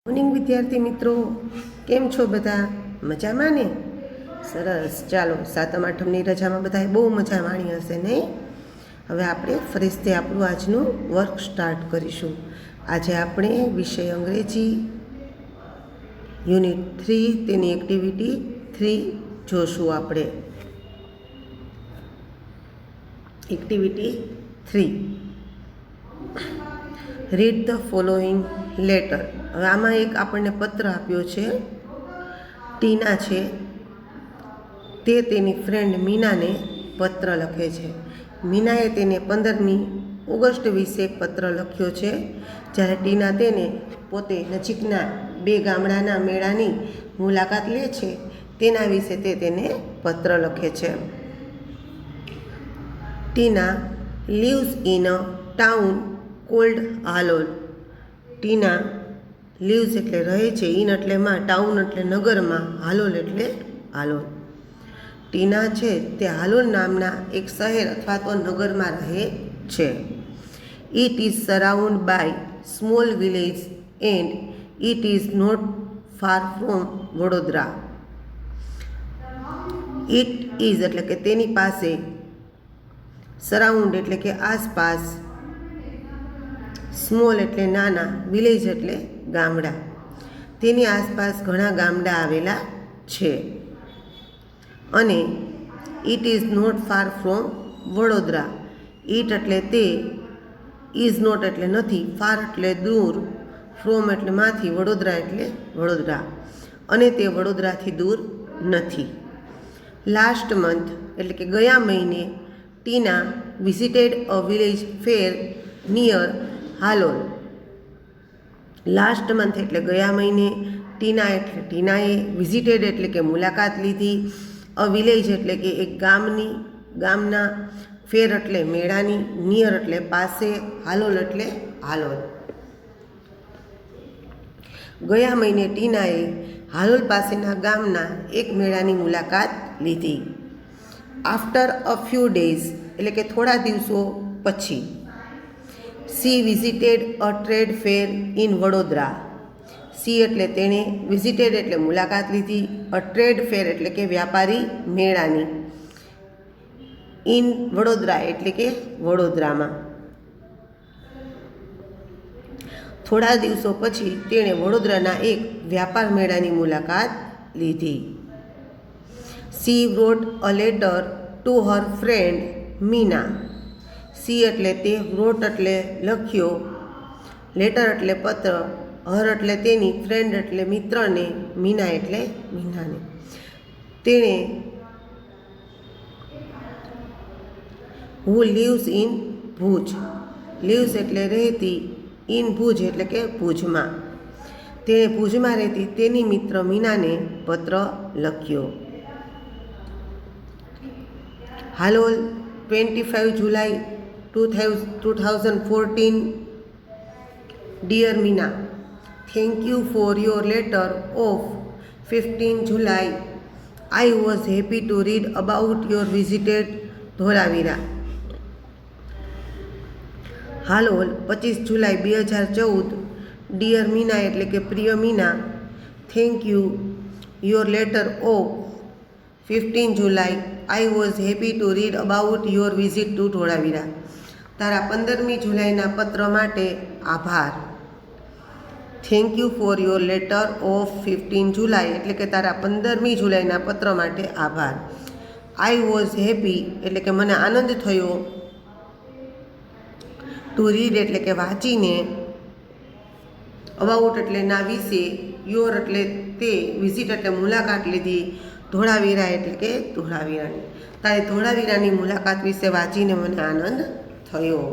Morning વિદ્યાર્થી મિત્રો, કેમ છો બધા? મજામાં ને? સરસ. ચાલો, સાતમ આઠમની રજામાં બધાએ બહુ મજા માણી હશે નહીં? હવે આપણે ફરીથી આપણું આજનું વર્ક સ્ટાર્ટ કરીશું. આજે આપણે વિષય અંગ્રેજી યુનિટ 3 તેની એક્ટિવિટી 3 જોશું. આપણે activity 3, read the following letter. હવે આમાં એક આપણને પત્ર આપ્યો છે. ટીના છે તે તેની ફ્રેન્ડ મીનાને પત્ર લખે છે. મીનાએ તેને 15મી ઓગસ્ટ વિશે એક પત્ર લખ્યો છે, જ્યારે ટીના તેને પોતે નજીકના 2 ગામડાના મેળાની મુલાકાત લે છે તેના વિશે તે તેને પત્ર લખે છે. ટીના lives in a town called Halol. Tina leaves એટલે રહે છે, ઇન એટલે માં, ટાઉન એટલે નગરમાં, હાલોલ એટલે હાલોલ. ટીના છે તે હાલોલ નામના એક શહેર અથવા તો નગરમાં રહે છે. It is surround by small village and it is not far from Vadodara. It is એટલે કે તેની પાસે, સરાઉન્ડ એટલે કે આસપાસ, સ્મોલ એટલે નાના, વિલેજ એટલે ગામડા, તેની આસપાસ ઘણા ગામડા આવેલા છે. અને it is not far from Vadodara. It એટલે તે, ઇઝ નોટ એટલે નથી, ફાર એટલે દૂર, ફ્રોમ એટલે માંથી, વડોદરા એટલે વડોદરા, અને તે વડોદરાથી દૂર નથી. લાસ્ટ મંથ એટલે કે ગયા મહિને Tina visited a village fair near Halol. Last month એટલે ગયા મહિને, ટીનાએ વિઝિટેડ એટલે કે મુલાકાત લીધી, અ વિલેજ એટલે કે એક ગામના, ફેર એટલે મેળાની, નિયર એટલે પાસે, હાલોલ એટલે હાલોલ. ગયા મહિને ટીનાએ હાલોલ પાસેના ગામના એક મેળાની મુલાકાત લીધી. આફ્ટર અ ફ્યુ ડેઝ એટલે કે થોડા દિવસો પછી, she visited a trade fair in Vadodara. C એટલે તેણે, વિઝિટેડ એટલે મુલાકાત લીધી, અ ટ્રેડ ફેર એટલે કે વ્યાપારી મેળાની, ઇન વડોદરા એટલે કે વડોદરામાં. થોડા દિવસો પછી તેણે વડોદરાના એક વ્યાપાર મેળાની મુલાકાત લીધી. C wrote a letter to her friend Meena. C એટલે તે, wrote એટલે લખ્યો, લેટર એટલે પત્ર, હર એટલે તેની, ફ્રેન્ડ એટલે મિત્રને, મીના એટલે મીનાને. તેણે who lives in Bhuj. lives એટલે રહેતી, ઇન ભુજ એટલે કે ભુજમાં. તેણે ભુજમાં રહેતી તેની મિત્ર મીનાને પત્ર લખ્યો. Halol 25 July 2014. Dear Meena, thank you for your letter of 15 July. I was happy to read about your visited Dholavira. Halol 25 July 2014. Dear Meena એટલે કે પ્રિય Meena, thank you, your letter of 15 July, I was happy to read about your visit to Dholavira. તારા 15મી જુલાઈના પત્ર માટે આભાર. Thank you for your letter of 15 July એટલે કે તારા 15મી જુલાઈના પત્ર માટે આભાર. આઈ વોઝ હેપી એટલે કે મને આનંદ થયો, ટુ રીડ એટલે કે વાંચીને, અબાઉટ એટલે ના વિશે, યોર એટલે તે, વિઝિટ એટલે મુલાકાત લીધી, ધોળાવીરા એટલે કે ધોળાવીરાની. તારી ધોળાવીરાની મુલાકાત વિશે વાંચીને મને આનંદ થયો.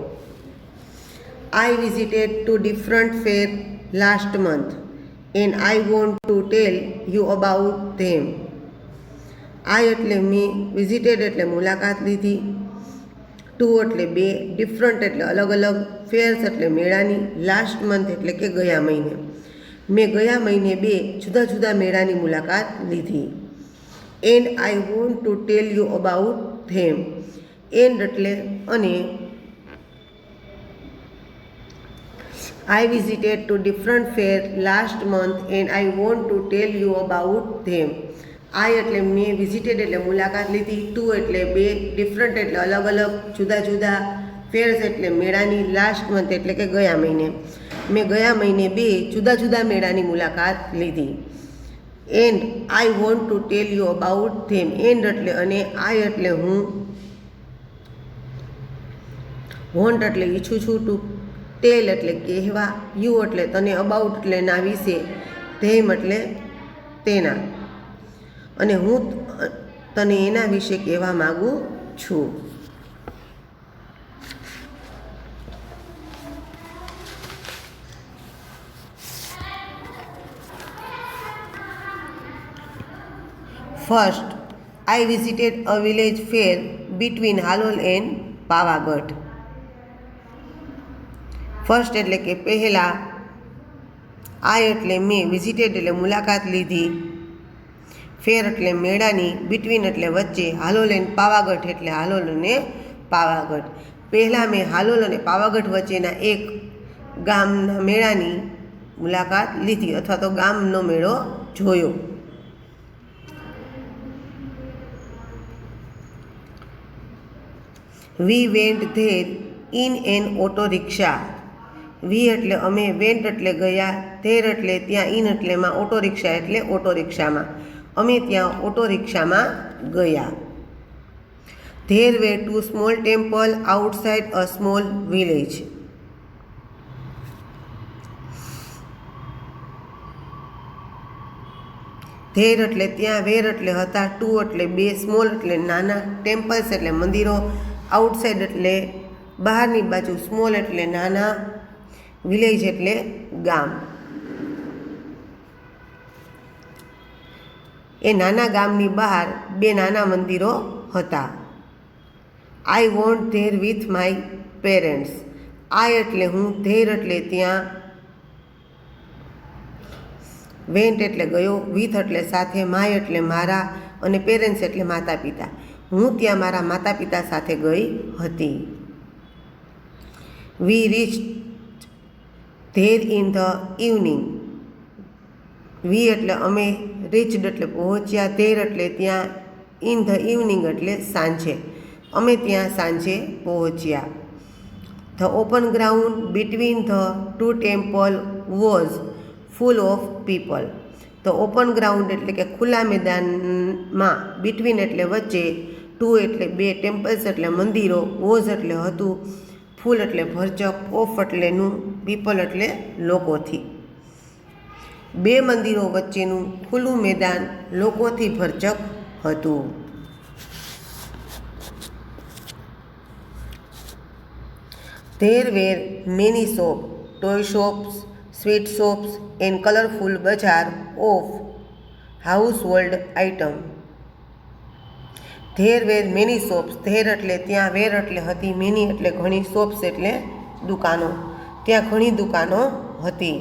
I visited two different fair last month and I want to tell you about them. I એટલે મેં, વિઝિટેડ એટલે મુલાકાત લીધી, ટુ એટલે 2, ડિફરન્ટ એટલે અલગ અલગ, ફેર્સ એટલે મેળાની, લાસ્ટ મંથ એટલે કે ગયા મહિને. મેં ગયા મહિને 2 જુદા જુદા મેળાની મુલાકાત લીધી. And I want to tell you about them. And એટલે અને, I visited to different fair last month and I want to tell you about them. I એટલે મેં વિઝિટેડ એટલે મુલાકાત લીધી, ટુ એટલે બે, ડિફરન્ટ એટલે અલગ અલગ જુદા જુદા, ફેર્સ એટલે મેળાની, લાસ્ટ મંથ એટલે કે ગયા મહિને. મેં ગયા મહિને બે જુદા જુદા મેળાની મુલાકાત લીધી. And I want to tell you about them. And એટલે અને, આઈ એટલે હું, વોન્ટ એટલે ઈચ્છું છું, ટુ ટેલ એટલે કહેવા, યુ એટલે તને, અબાઉટ એટલે ના વિશે, ધેમ એટલે તેના, અને હું તને એના વિશે કહેવા માગું છું. First, I visited a village fair between Halol and Pavagadh. First એટલે કે પહેલાં, આઈ એટલે મેં, વિઝિટેડ એટલે મુલાકાત લીધી, ફેર એટલે મેળાની, બિટવીન એટલે વચ્ચે, હાલોલ એન્ડ પાવાગઢ એટલે હાલોલ અને પાવાગઢ. પહેલાં મેં હાલોલ અને પાવાગઢ વચ્ચેના એક ગામના મેળાની મુલાકાત લીધી અથવા તો ગામનો મેળો જોયો. We went there in an auto rickshaw. We એટલે અમે, વેન્ટ એટલે ગયા, ધેર એટલે ત્યાં, ઇન એટલે માં, ઓટો રિક્ષા એટલે ઓટો રિક્ષામાં. અમે ત્યાં ઓટો રિક્ષામાં ગયા. There were two small temple outside a small village. There એટલે ત્યાં, વેર એટલે હતા, ટુ એટલે બે, સ્મોલ એટલે નાના, ટેમ્પલ્સ એટલે મંદિરો, આઉટસાઇડ એટલે બહારની બાજુ, સ્મોલ એટલે નાના, વિલેજ એટલે ગામ. એ નાના ગામની બહાર બે નાના મંદિરો હતા. I want there with my parents. I એટલે હું, ધેર એટલે ત્યાં, વેન્ટ એટલે ગયો, વિથ એટલે સાથે, માય એટલે મારા, અને પેરેન્ટ્સ એટલે માતા પિતા. હું ત્યાં મારા માતા પિતા સાથે ગઈ હતી. We reach there in the evening. We એટલે અમે, રીચડ એટલે પહોંચ્યા, ધેર એટલે ત્યાં, ઇન ધ ઇવનિંગ એટલે સાંજે. અમે ત્યાં સાંજે પહોંચ્યા. The open ground between the two temple was full of people. The open ground એટલે કે ખુલ્લા મેદાનમાં, બિટવીન એટલે વચ્ચે, ટુ એટલે બે, ટેમ્પલ્સ એટલે મંદિરો, વોઝ એટલે હતું, ફૂલ એટલે ભરચક, ઓફ એટલેનું, પીપલ એટલે લોકોથી. બે મંદિરો વચ્ચેનું ખુલ્લું મેદાન લોકોથી ભરચક હતું. There were many shop, toy shops, sweet shops and colourful bazaar of household item. There were many shops. There એટલે ત્યાં, વેર એટલે હતી, મેની એટલે ઘણી, શોપ્સ એટલે દુકાનો. ત્યાં ઘણી દુકાનો હતી.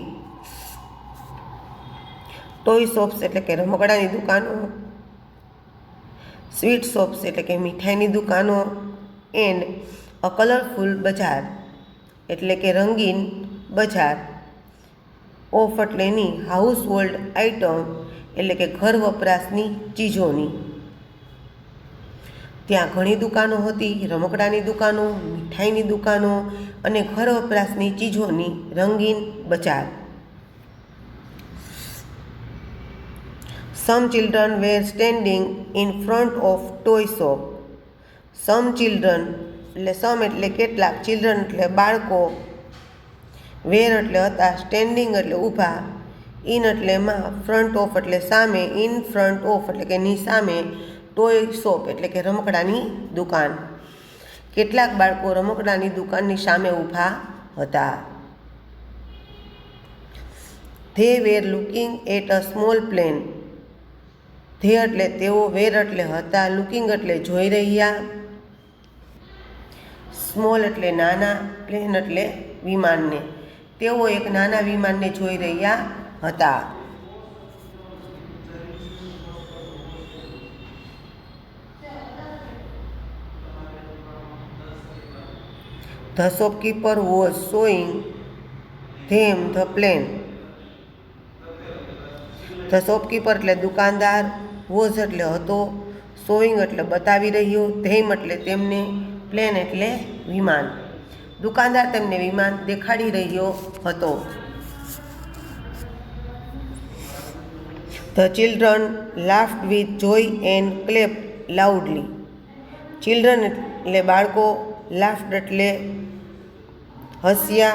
ટોય શોપ્સ એટલે કે રમકડાની દુકાનો, સ્વીટ શોપ્સ એટલે કે મીઠાઈની દુકાનો, એન્ડ અ કલરફુલ બજાર એટલે કે રંગીન બજાર, ઓફ એટલેની, હાઉસ હોલ્ડ આઇટમ એટલે કે ઘર વપરાશની ચીજોની. ત્યાં ઘણી દુકાનો હતી, રમકડાની દુકાનો, મીઠાઈની દુકાનો અને ઘર વપરાશની ચીજોની રંગીન બજાર. Some children were standing in front of toy shop. Some children એટલે સમ એટલે કેટલાક, ચિલ્ડ્રન એટલે બાળકો, વેર એટલે હતા, સ્ટેન્ડિંગ એટલે ઊભા, ઇન એટલે માં, ફ્રન્ટ ઓફ એટલે સામે, ઇન ફ્રન્ટ ઓફ એટલે કે ની સામે, ટોય શોપ એટલે કે રમકડાની દુકાન. કેટલાક બાળકો રમકડાની દુકાનની સામે ઊભા હતા. They were looking at a small plane. They એટલે તેઓ, વેર એટલે હતા, લુકિંગ એટલે જોઈ રહ્યા, સ્મોલ એટલે નાના, પ્લેન એટલે વિમાનને. તેઓ એક નાના વિમાનને જોઈ રહ્યા હતા. The shopkeeper was showing them the plane. The shopkeeper એટલે દુકાનદાર, વોઝ એટલે હતો, શોઈંગ એટલે બતાવી રહ્યો, ધેમ એટલે તેમને, પ્લેન એટલે વિમાન. દુકાનદાર તેમને વિમાન દેખાડી રહ્યો હતો. The children laughed with Joy and ક્લેપ્ડ loudly. Children એટલે બાળકો, લાફ્ડ એટલે હસ્યા,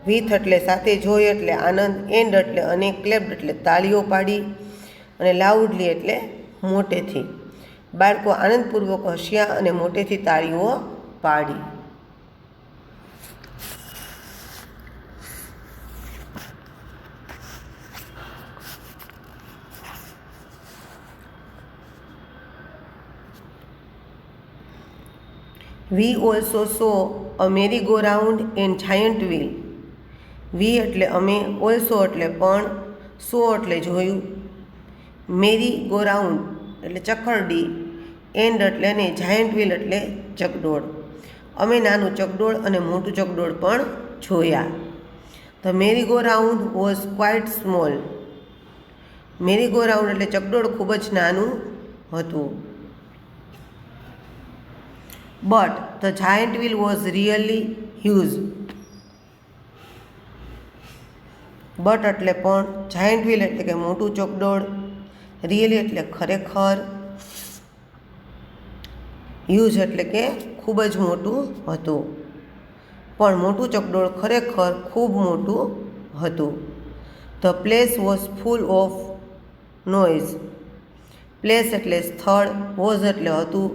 વિથ એટલે સાથે, જોય એટલે આનંદ, એન્ડ એટલે અને, ક્લેપ્ડ એટલે તાળીઓ પાડી, અને લાઉડલી એટલે મોટેથી. બાળકો આનંદપૂર્વક હસ્યા અને મોટેથી તાળીઓ પાડી. We also saw a merry-go-round and giant wheel. We એટલે અમે, also એટલે પણ, saw એટલે જોયું, merry-go-round એટલે ચક્કરડી, and એટલે અને giant wheel એટલે ચકડોળ. અમે નાનું ચકડોળ અને મોટું ચકડોળ પણ જોયા. The merry-go-round was quite small. merry-go-round એટલે ચકડોળ ખૂબ જ નાનું હતું. But the giant wheel was really huge. But એટલે પણ, giant wheel એટલે કે મોટું ચકડોળ, really એટલે ખરેખર, huge એટલે કે ખૂબ જ મોટું હતું. પણ મોટું ચકડોળ ખરેખર ખૂબ મોટું હતું. The place was full of noise. place એટલે સ્થળ, was એટલે હતું,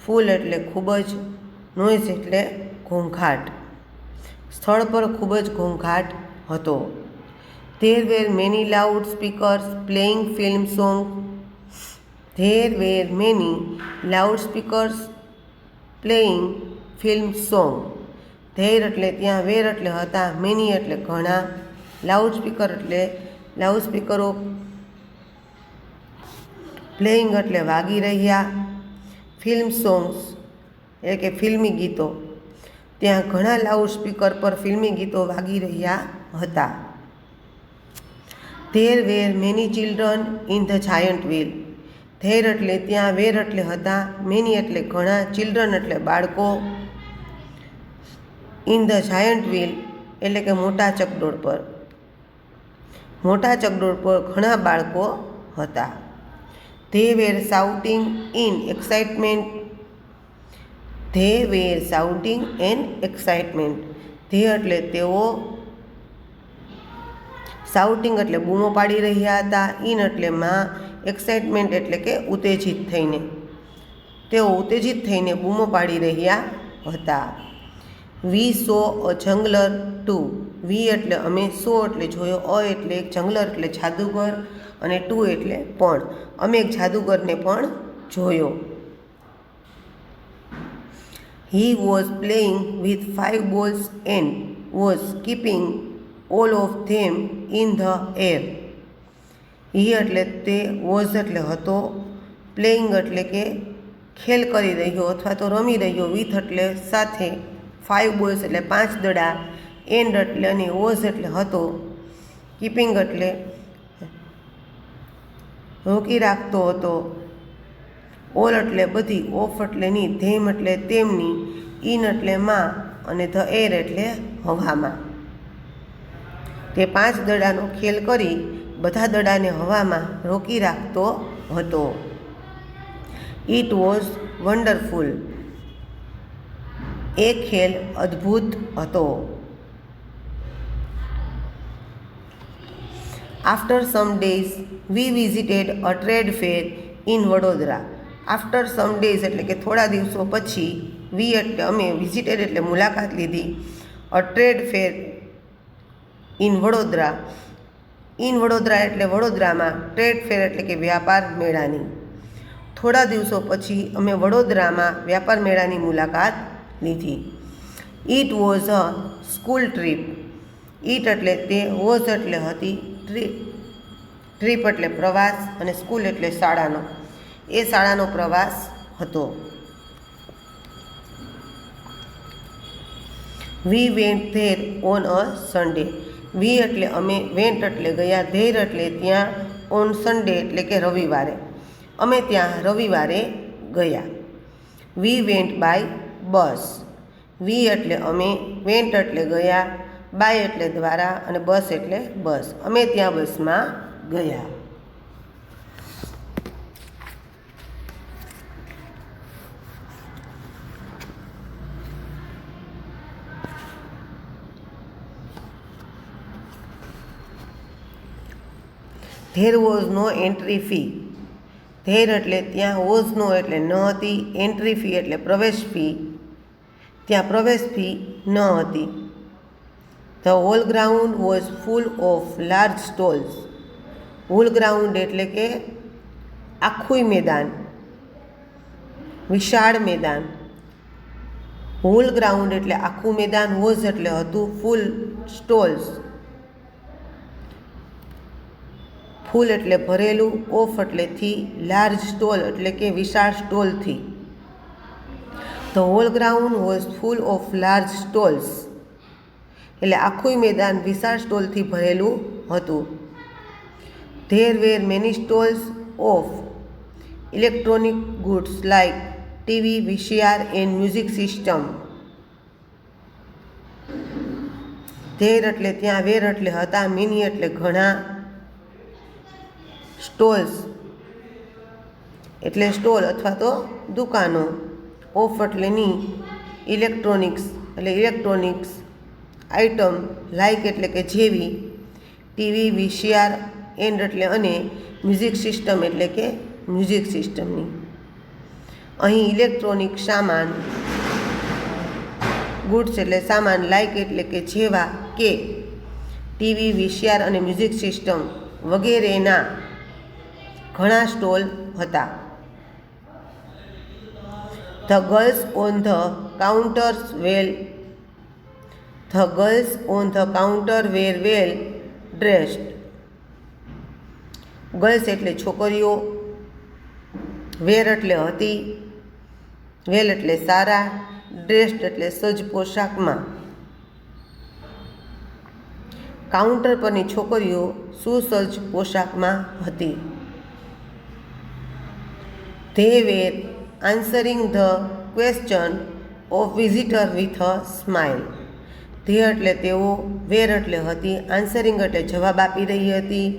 ફૂલ એટલે ખૂબ જ, નોઇઝ એટલે ઘોંઘાટ. સ્થળ પર ખૂબ જ ઘોંઘાટ હતો. There were many loudspeakers playing film songs. There were many loudspeakers playing film song. There એટલે ત્યાં, were એટલે હતા, many એટલે ઘણા, લાઉડસ્પીકર એટલે લાઉડસ્પીકરો, પ્લેઇંગ એટલે વાગી રહ્યા, ફિલ્મ સોંગ્સ એટલે કે ફિલ્મી ગીતો, ત્યાં ઘણા લાઉડ સ્પીકર પર ફિલ્મી ગીતો વાગી રહ્યા હતા. There were many children in the giant wheel. There એટલે ત્યાં, were એટલે હતા, many એટલે ઘણા, children એટલે બાળકો, in the giant wheel એટલે કે મોટા ચકડોળ પર, મોટા ચકડોળ પર ઘણા બાળકો હતા. They were shouting in excitement. They were shouting in excitement. They એટલે તેઓ, શાઉટિંગ એટલે બૂમો પાડી રહ્યા હતા, ઇન એટલે માં, એક્સાઇટમેન્ટ એટલે કે ઉત્તેજિત થઈને. તેઓ ઉત્તેજિત થઈને બૂમો પાડી રહ્યા હતા. We saw a jungler too. We એટલે અમે, saw એટલે જોયો, અ એટલે એક, જંગલર એટલે જાદુગર, અને ટુ એટલે પણ, અમે એક જાદુગરને પણ જોયો. He was playing with 5 balls and was keeping all of them in the air. He એટલે તે, was એટલે હતો, પ્લેઇંગ એટલે કે ખેલ કરી રહ્યો અથવા તો રમી રહ્યો, with એટલે સાથે, 5 balls એટલે 5 દડા, એન્ડ એટલે અને, was એટલે હતો, કીપિંગ એટલે રોકી રાખતો હતો, ઓલ એટલે બધી, ઓફ એટલે ની, ધેમ એટલે તેમની, ઇન એટલે માં, અને ધ એર એટલે હવામાં. તે 5 દડાનો ખેલ કરી બધા દડાને હવામાં રોકી રાખતો હતો. It was wonderful. એ ખેલ અદ્ભુત હતો. After some days, we visited a trade fair in Vadodara. After some days એટલે કે થોડા દિવસો પછી, we એટલે અમે, visited એટલે મુલાકાત લીધી, a trade fair in Vadodara. in Vadodara એટલે વડોદરામાં, ટ્રેડ ફેર એટલે કે વ્યાપાર મેળાની. થોડા દિવસો પછી અમે વડોદરામાં વ્યાપાર મેળાની મુલાકાત લીધી. It was a school trip. It એટલે તે, was એટલે હતી, ટ્રીપ એટલે પ્રવાસ, અને સ્કૂલ એટલે શાળાનો, એ શાળાનો પ્રવાસ હતો. We went there on a Sunday. We એટલે અમે, વેન્ટ એટલે ગયા, ધેર એટલે ત્યાં, ઓન સન્ડે એટલે કે રવિવારે. અમે ત્યાં રવિવારે ગયા. We went by bus. વી એટલે અમે, વેન્ટ એટલે ગયા, બાય એટલે દ્વારા અને બસ એટલે બસ. અમે ત્યાં બસમાં ગયા. There was no entry fee. There એટલે ત્યાં, વોઝ નો એટલે ન હતી, એન્ટ્રી ફી એટલે પ્રવેશ ફી, ત્યાં પ્રવેશ ફી ન હતી. The whole ground was full of large stalls. Whole ground એટલે કે આખું મેદાન, વિશાળ મેદાન. હોલ ગ્રાઉન્ડ એટલે આખું મેદાન, વોઝ એટલે હતું, ફૂલ સ્ટોલ્સ ફૂલ એટલે ભરેલું, ઓફ એટલે થી, લાર્જ સ્ટોલ એટલે કે વિશાળ સ્ટોલથી. The whole ground was full of large stalls એટલે આખું મેદાન વિશાળ સ્ટોલથી ભરેલું હતું. There were many stalls of electronic goods like TV, VCR and music system. There એટલે ત્યાં, વેર એટલે હતા, મેની એટલે ઘણા, સ્ટોલ્સ એટલે સ્ટોલ અથવા તો દુકાનો, ઓફ એટલે ની, ઇલેક્ટ્રોનિક્સ એટલે ઇલેક્ટ્રોનિક્સ આઇટમ, લાઇક એટલે કે જેવી, ટીવી, વીસીઆર, એન્ડ એટલે અને, મ્યુઝિક સિસ્ટમ એટલે કે મ્યુઝિક સિસ્ટમની. અહીં ઇલેક્ટ્રોનિક સામાન, ગુડ્સ એટલે સામાન, લાઇક એટલે કે જેવા કે, ટીવી, વીસીઆર અને મ્યુઝિક સિસ્ટમ વગેરેના ઘણા સ્ટોલ હતા. The girls on the counters well the girls on the counter were well dressed. Girls એટલે છોકરીઓ, વેર એટલે હતી, વેલ એટલે સારા, ડ્રેસ્ડ એટલે સજ્જ પોશાકમાં. કાઉન્ટર પરની છોકરીઓ સુસજ્જ પોશાકમાં હતી. They were answering the question of visitor with a smile. They એટલે તેઓ, વેર એટલે હતી, આન્સરિંગ એટલે જવાબ આપી રહી હતી,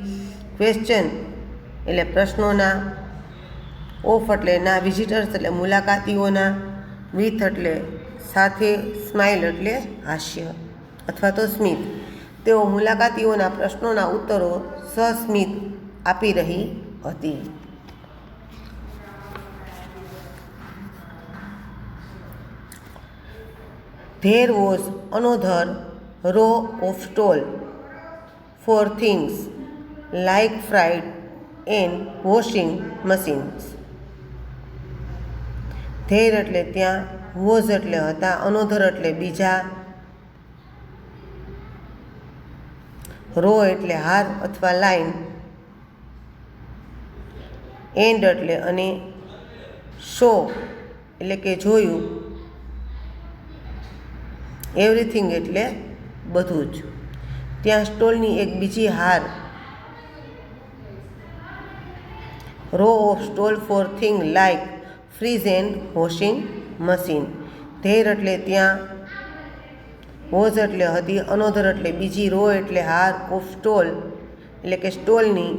ક્વેશ્ચન એટલે પ્રશ્નોના, ઓફ એટલે ના, વિઝિટર્સ એટલે મુલાકાતીઓના, વિથ એટલે સાથે, સ્માઇલ એટલે હાસ્ય અથવા તો સ્મિત. તેઓ મુલાકાતીઓના પ્રશ્નોના ઉત્તરો સસ્મિત આપી રહી હતી. There was another row of stall for things like frying and washing machines. There એટલે ત્યાં, was એટલે હતા, another એટલે બીજા, રો એટલે હાર અથવા લાઈન, એન્ડ એટલે અને, શો એટલે કે જોયું, એવરીથિંગ એટલે બધું જ. ત્યાં સ્ટોલની એક બીજી હાર, row of stall for thing like fridge and washing machine. There એટલે ત્યાં, વોઝ એટલે હતી, અનોધર એટલે બીજી, રો એટલે હાર, ઓફ સ્ટોલ એટલે કે સ્ટોલની,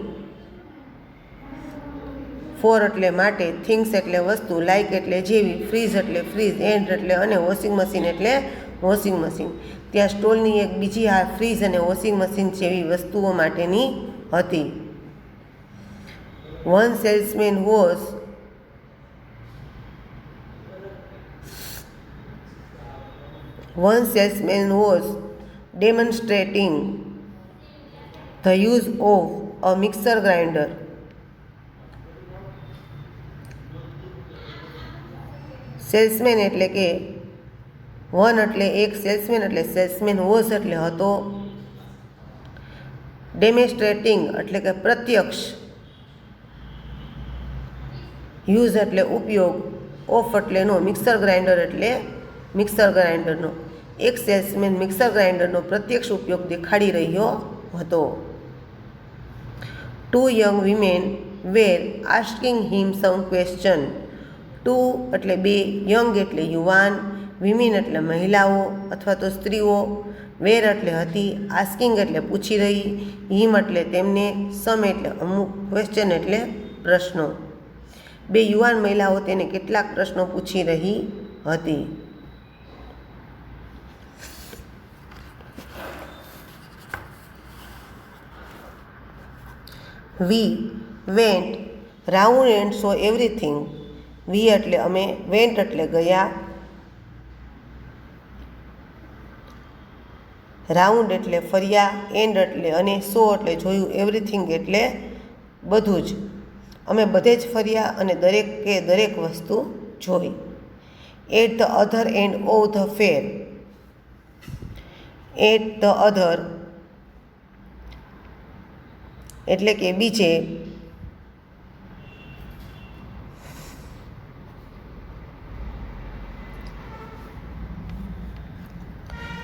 ફોર એટલે માટે, થિંગ્સ એટલે વસ્તુ, લાઇક એટલે જેવી, ફ્રીઝ એટલે ફ્રીઝ, એન્ડ એટલે અને, વોશિંગ મશીન એટલે વોશિંગ મશીન. ત્યાં સ્ટોલની એક બીજી હાર ફ્રીઝ અને વોશિંગ મશીન જેવી વસ્તુઓ માટેની હતી. One salesman was demonstrating the use of a mixer grinder. Salesman એટલે કે વન એટલે એક, સેલ્સમેન એટલે સેલ્સમેન, વોઝ એટલે હતો, ડેમોન્સ્ટ્રેટિંગ એટલે કે પ્રત્યક્ષ, યુઝ એટલે ઉપયોગ, ઓફ એટલે નો, મિક્સર ગ્રાઇન્ડર એટલે મિક્સર ગ્રાઇન્ડરનો, એક સેલ્સમેન મિક્સર ગ્રાઇન્ડરનો પ્રત્યક્ષ ઉપયોગ દેખાડી રહ્યો હતો. 2 young women were asking him some question. 2 એટલે 2, યંગ એટલે યુવાન, વિમેન એટલે મહિલાઓ અથવા તો સ્ત્રીઓ, વેર એટલે હતી, આસ્કિંગ એટલે પૂછી રહી, હિમ એટલે તેમને, સમ એટલે અમુક, ક્વેશ્ચન એટલે પ્રશ્નો. 2 યુવાન મહિલાઓ તેને કેટલાક પ્રશ્નો પૂછી રહી હતી. We went round and saw everything. We એટલે અમે, went એટલે ગયા, રાઉન્ડ એટલે ફર્યા, એન્ડ એટલે અને, સો એટલે જોયું, એવરીથિંગ એટલે બધું જ. અમે બધે જ ફર્યા અને દરેક વસ્તુ જોઈ. At the other end of the fair. At the other એટલે કે બીજે,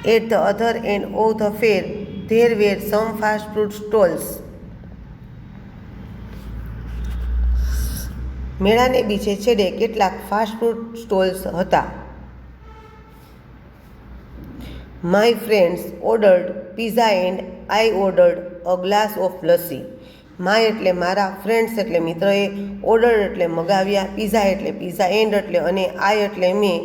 at the other end of the fair there were some fast food stalls. મેળાને બીજે છેડે કેટલાક ફાસ્ટ ફૂડ સ્ટોલ્સ હતા. My friends ordered pizza and I ordered a glass of lassi. My એટલે મારા, ફ્રેન્ડ્સ એટલે મિત્રએ, ઓર્ડર એટલે મગાવ્યા, પીઝા એટલે પીઝા, એન્ડ એટલે અને, આઈ એટલે મેં,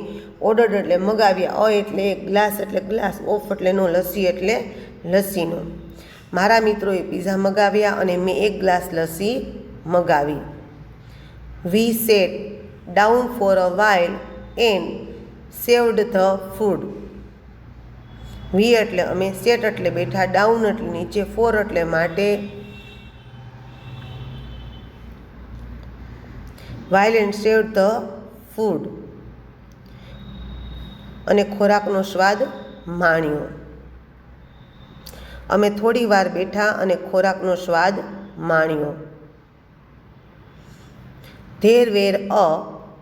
ઓર્ડર એટલે મગાવ્યા, એટલે એક, ગ્લાસ એટલે ગ્લાસ, ઓફ એટલે નો, લસ્સી એટલે લસ્સીનો. મારા મિત્રોએ પીઝા મગાવ્યા અને મેં એક ગ્લાસ લસ્સી મગાવી. We sat down for a while and saved the food. We એટલે અમે, સેટ એટલે બેઠા, ડાઉન એટલે નીચે, ફોર એટલે માટે, while and saved the food અને ખોરાકનો સ્વાદ માણ્યો. અમે થોડી વાર બેઠા અને ખોરાકનો સ્વાદ માણ્યો. There were a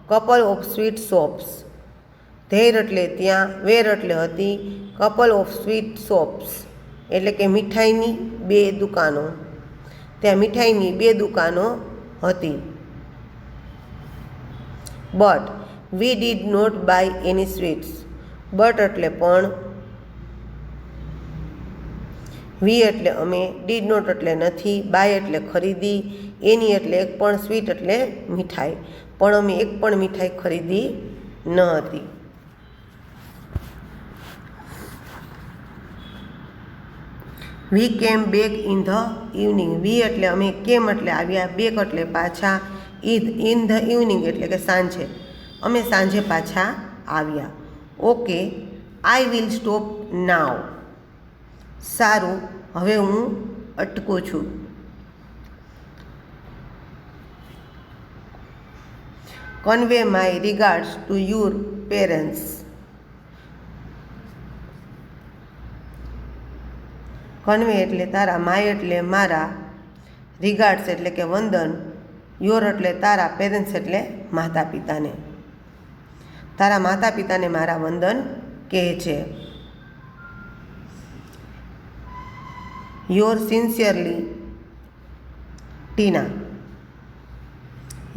couple of sweet shops. There એટલે ત્યાં, વેર એટલે હતી, couple of sweet shops એટલે કે મીઠાઈની 2 દુકાનો. ત્યાં મીઠાઈની 2 દુકાનો હતી. But we did not buy any sweets. But એટલે પણ, વી એટલે અમે, ડીડ નોટ એટલે નથી, બાય એટલે ખરીદી, એની એટલે એક પણ, સ્વીટ એટલે મીઠાઈ, પણ અમે એક પણ મીઠાઈ ખરીદી ન હતી. We came back in the evening. We એટલે અમે, કેમ એટલે આવ્યા, બેક એટલે પાછા, ઇન ધ ઇવનિંગ એટલે કે સાંજે, અમે સાંજે પાછા આવ્યા. ઓકે, આઈ વિલ સ્ટોપ નાવ. સારું, હવે હું અટકું છું. Convey my regards to your parents. Convey એટલે તારા, માય એટલે મારા, રિગાર્ડ્સ એટલે કે વંદન, યોર એટલે તારા, પેરેન્ટ્સ એટલે માતા પિતાને. તારા માતા પિતાને મારા વંદન કહે છે. Your sincerely Tina.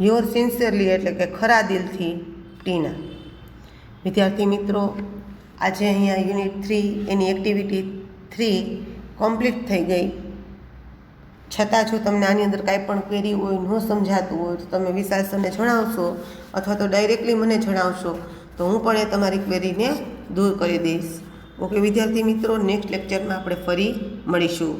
Your sincerely એટલે કે ખરા દિલથી ટીના. વિદ્યાર્થી મિત્રો, આજે અહીંયા યુનિટ 3 એની એક્ટિવિટી 3 કમ્પ્લીટ થઈ ગઈ. છતાં જો તમને આની અંદર કાંઈ પણ ક્વેરી હોય, ન સમજાતું હોય તો તમે વિશાલ સરને જણાવશો અથવા તો ડાયરેક્ટલી મને જણાવશો તો હું પણ એ તમારી ક્વેરીને દૂર કરી દઈશ. ઓકે વિદ્યાર્થી મિત્રો, નેક્સ્ટ લેક્ચરમાં આપણે ફરી મળીશું.